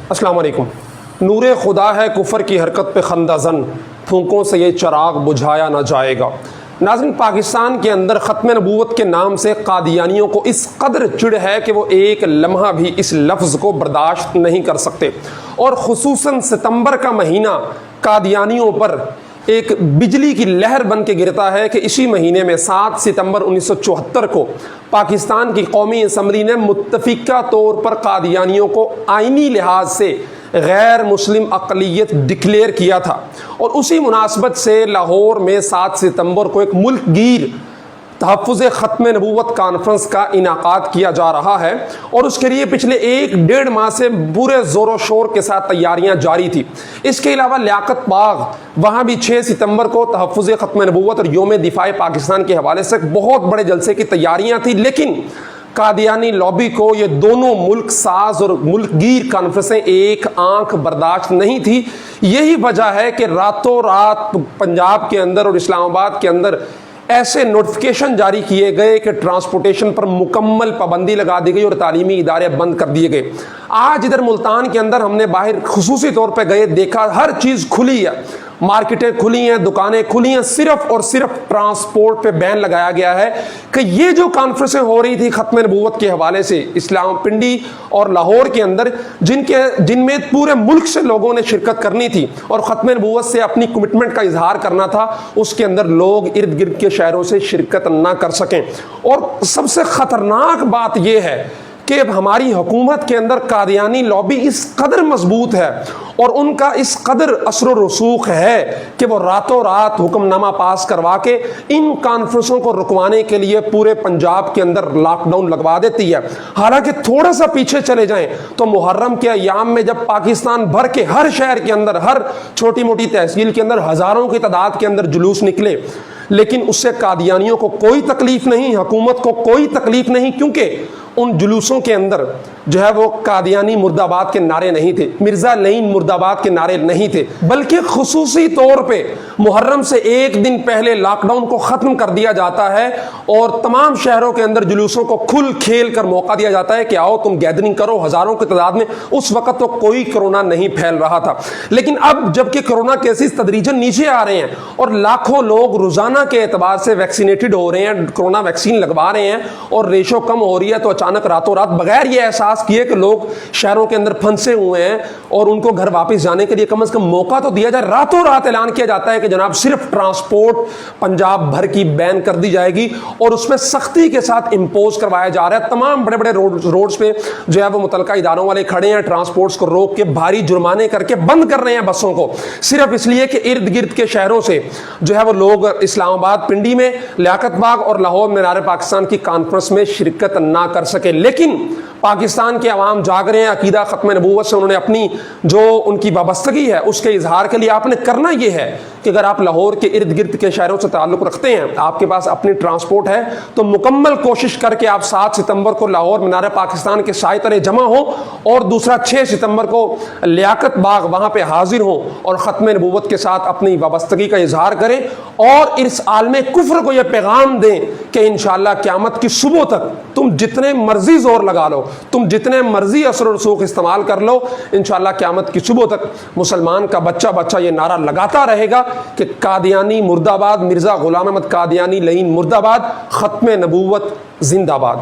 السلام علیکم۔ نور خدا ہے کفر کی حرکت پہ خندہ زن، پھونکوں سے یہ چراغ بجھایا نہ جائے گا۔ ناظرین، پاکستان کے اندر ختم نبوت کے نام سے قادیانیوں کو اس قدر چڑ ہے کہ وہ ایک لمحہ بھی اس لفظ کو برداشت نہیں کر سکتے، اور خصوصاً ستمبر کا مہینہ قادیانیوں پر ایک بجلی کی لہر بن کے گرتا ہے کہ اسی مہینے میں 7 ستمبر 1974 کو پاکستان کی قومی اسمبلی نے متفقہ طور پر قادیانیوں کو آئینی لحاظ سے غیر مسلم اقلیت ڈکلیئر کیا تھا، اور اسی مناسبت سے لاہور میں 7 ستمبر کو ایک ملک گیر تحفظ ختم نبوت کانفرنس کا انعقاد کیا جا رہا ہے، اور اس کے لیے پچھلے 1-1.5 ماہ سے پورے زور و شور کے ساتھ تیاریاں جاری تھی۔ اس کے علاوہ لیاقت باغ، وہاں بھی 6 ستمبر کو تحفظ ختم نبوت اور یوم دفاع پاکستان کے حوالے سے بہت بڑے جلسے کی تیاریاں تھیں، لیکن قادیانی لابی کو یہ دونوں ملک ساز اور ملک گیر کانفرنسیں ایک آنکھ برداشت نہیں تھی۔ یہی وجہ ہے کہ راتوں رات پنجاب کے اندر اور اسلام آباد کے اندر ایسے نوٹیفیکیشن جاری کیے گئے کہ ٹرانسپورٹیشن پر مکمل پابندی لگا دی گئی اور تعلیمی ادارے بند کر دیے گئے۔ آج ادھر ملتان کے اندر ہم نے باہر خصوصی طور پہ گئے، دیکھا ہر چیز کھلی ہے، مارکیٹیں کھلی ہیں، دکانیں کھلی ہیں، صرف اور صرف ٹرانسپورٹ پہ بین لگایا گیا ہے کہ یہ جو کانفرنسیں ہو رہی تھی ختم نبوت کے حوالے سے اسلام پنڈی اور لاہور کے اندر، جن میں پورے ملک سے لوگوں نے شرکت کرنی تھی اور ختم نبوت سے اپنی کمٹمنٹ کا اظہار کرنا تھا، اس کے اندر لوگ ارد گرد کے شہروں سے شرکت نہ کر سکیں۔ اور سب سے خطرناک بات یہ ہے کہ ہماری حکومت کے اندر قادیانی لابی اس قدر مضبوط ہے اور ان کا اس قدر اثر و رسوخ ہے کہ وہ راتوں رات حکم نامہ پاس کروا کے ان کانفرنسوں کو رکوانے کے لیے پورے پنجاب کے اندر لاک ڈاؤن لگوا دیتی ہے۔ حالانکہ تھوڑا سا پیچھے چلے جائیں تو محرم کے ایام میں جب پاکستان بھر کے ہر شہر کے اندر، ہر چھوٹی موٹی تحصیل کے اندر ہزاروں کی تعداد کے اندر جلوس نکلے، لیکن اس سے قادیانیوں کو کوئی تکلیف نہیں، حکومت کو کوئی تکلیف نہیں، کیونکہ ان جلوسوں کے اندر جو ہے وہ قادیانی مرد آباد کے نعرے نہیں تھے، مرزا لعین مرد آباد کے نعرے نہیں تھے، بلکہ خصوصی طور پہ محرم سے ایک دن پہلے لاک ڈاؤن کو ختم کر دیا جاتا ہے اور تمام شہروں کے اندر جلوسوں کو کھل کھیل کر موقع دیا جاتا ہے کہ آؤ تم گیدرنگ کرو ہزاروں کی تعداد میں۔ اس وقت تو کوئی کرونا نہیں پھیل رہا تھا، لیکن اب جب کہ کرونا کیسز تدریجاً نیچے آ رہے ہیں اور لاکھوں لوگ روزانہ کے اعتبار سے ویکسینیٹڈ ہو رہے ہیں، کرونا ویکسین لگوا رہے ہیں اور ریشو کم ہو رہی ہے، تو اچانک راتوں رات بغیر یہ احساس کیے کہ لوگ شہروں کے اندر پھنسے ہوئے ہیں اور ان کو گھر واپس جانے کے لیے کم از کم موقع تو دیا جائے، راتوں رات اعلان کیا جاتا ہے کہ جناب صرف ٹرانسپورٹ پنجاب بھر کی بین کر دی جائے گی اور اس میں سختی کے ساتھ امپوز کروایا جا رہا ہے۔ تمام بڑے بڑے روڈز پہ جو ہے وہ متعلقہ اداروں والے کھڑے ہیں، ٹرانسپورٹس کو روک کے بھاری جرمانے کر کے بند کر رہے ہیں بسوں کو، صرف اس لیے کہ ارد گرد کے شہروں سے جو ہے وہ لوگ اسلام آباد پنڈی میں، لیاقت باغ اور لاہور مینار پاکستان کی کانفرنس میں شرکت نہ کر سکے۔ لیکن پاکستان کے عوام جاگ رہے ہیں، عقیدہ ختم نبوت سے انہوں نے اپنی جو ان کی وابستگی ہے اس کے اظہار کے لیے آپ نے کرنا یہ ہے کہ اگر آپ لاہور کے ارد گرد کے شہروں سے تعلق رکھتے ہیں، آپ کے پاس اپنی ٹرانسپورٹ ہے، تو مکمل کوشش کر کے آپ 7 ستمبر کو لاہور مینار پاکستان کے سائے تلے جمع ہوں، اور دوسرا 6 ستمبر کو لیاقت باغ وہاں پہ حاضر ہوں اور ختم نبوت کے ساتھ اپنی وابستگی کا اظہار کریں اور اس عالم کفر کو یہ پیغام دیں کہ انشاءاللہ قیامت کی صبح تک تم جتنے مرضی زور لگا لو، تم جتنے مرضی اثر و رسوخ استعمال کر لو، انشاءاللہ قیامت کی صبح تک مسلمان کا بچہ یہ نعرہ لگاتا رہے گا کہ قادیانی مرد آباد، مرزا غلام احمد قادیانی لعین مرد آباد، ختم نبوت زندہ باد۔